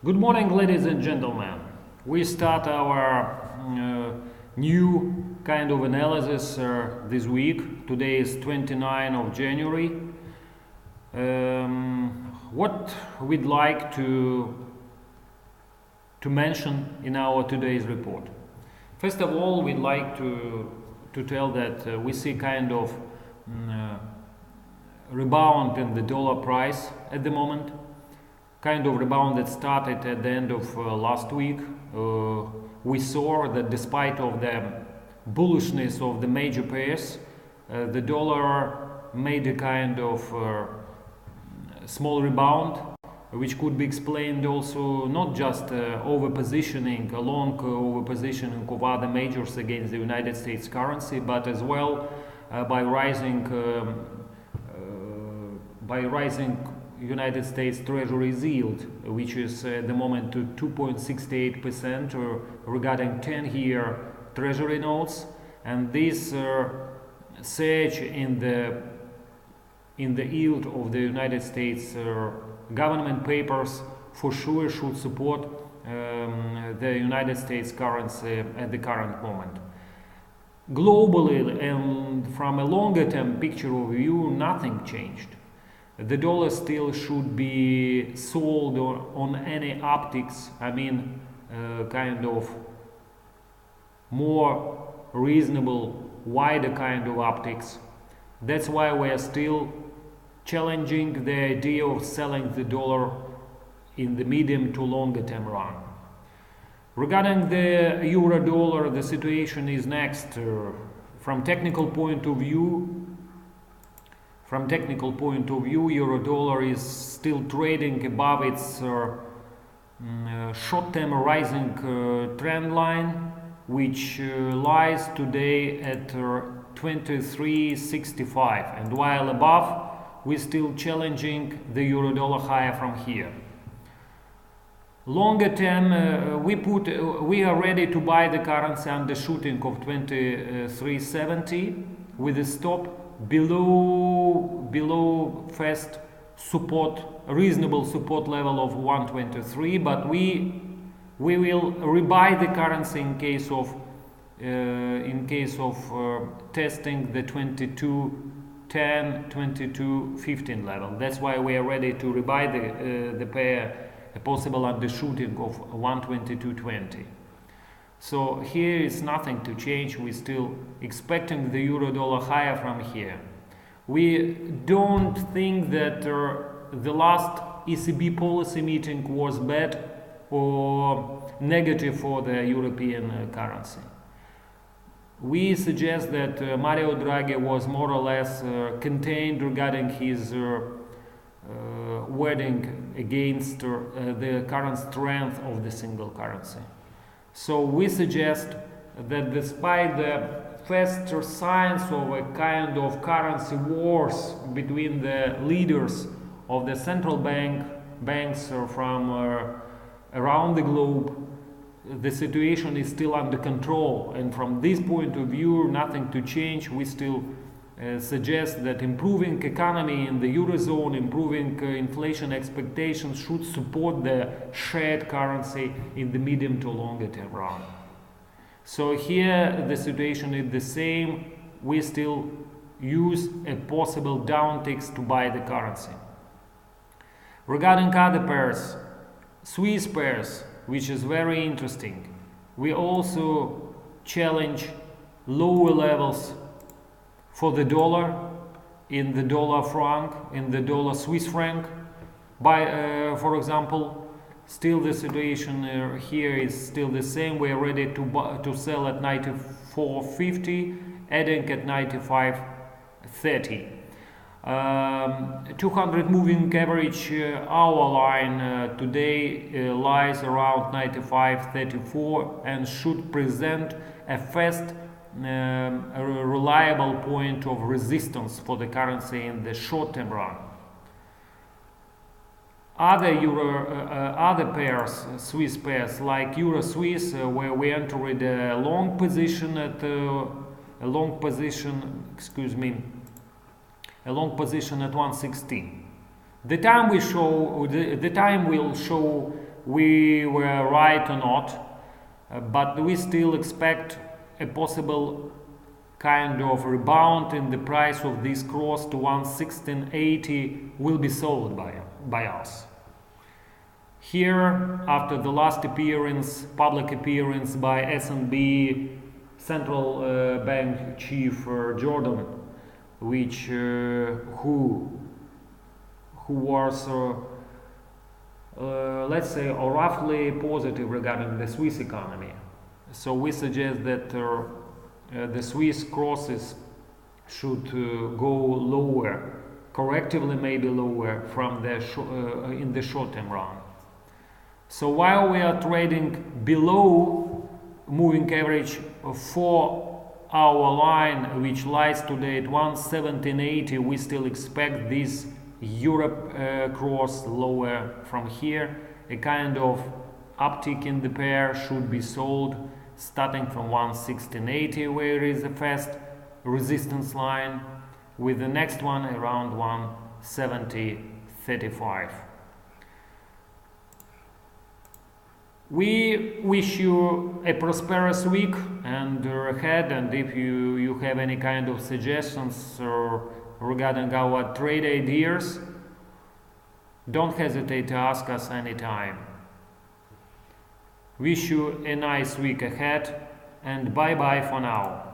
Good morning, ladies and gentlemen. We start our new kind of analysis this week. Today is 29 of January. What we'd like to mention in our today's report. First of all, we'd like to tell that we see kind of rebound in the dollar price at the moment. Kind of rebound that started at the end of last week. We saw that despite of the bullishness of the major pairs, the dollar made a kind of small rebound, which could be explained also not just long overpositioning of other majors against the United States currency, but as well by rising United States Treasury yield, which is at the moment to 2.68% regarding 10-year Treasury notes, and this surge in the yield of the United States government papers for sure should support the United States currency at the current moment. Globally and from a longer term picture of view, nothing changed. The dollar still should be sold on any optics, kind of more reasonable, wider kind of optics. That's why we are still challenging the idea of selling the dollar in the medium to longer term run. Regarding the euro dollar, the situation is next. From technical point of view, euro dollar is still trading above its short-term rising trend line, which lies today at 23.65, and while above, we're still challenging the euro dollar higher from here. Longer term, we are ready to buy the currency undershooting of 23.70 with a stop below first reasonable support level of 123, but we will rebuy the currency in case of testing the 22.10, 22.15 level. That's why we are ready to rebuy the pair, a possible undershooting of 122.20. So here is nothing to change. We're still expecting the euro dollar higher from here. We don't think that the last ECB policy meeting was bad or negative for the European currency. We suggest that Mario Draghi was more or less contained regarding his wording against the current strength of the single currency. So we suggest that despite the first signs of a kind of currency wars between the leaders of the central banks from around the globe, the situation is still under control, and from this point of view, nothing to change. We still suggest that improving economy in the Eurozone, improving inflation expectations should support the shared currency in the medium to longer term run. So here the situation is the same. We still use a possible downticks to buy the currency. Regarding other pairs, Swiss pairs, which is very interesting, we also challenge lower levels for the dollar, in the dollar franc, in the dollar Swiss franc. For example, still the situation here is still the same. We are ready to sell at 94.50, adding at 95.30. 200 moving average hour line today lies around 95.34 and should present a fast a reliable point of resistance for the currency in the short-term run. Other pairs, Swiss pairs like Euro Swiss, where we entered a long position at 116. The time will show we were right or not, but we still expect a possible kind of rebound in the price of this cross to 116.80 will be sold by us. Here, after the last appearance, public appearance by SNB Central Bank Chief Jordan, which who was let's say roughly positive regarding the Swiss economy. So we suggest that the Swiss crosses should go lower, correctively maybe lower from the in the short-term run. So while we are trading below moving average for our line, which lies today at 117.80, we still expect this Europe cross lower from here. A kind of uptick in the pair should be sold starting from 116.80, where is the first resistance line, with the next one around 170.35. We wish you a prosperous week and ahead, and if you have any kind of suggestions regarding our trade ideas, don't hesitate to ask us anytime. Wish you a nice week ahead, and bye bye for now.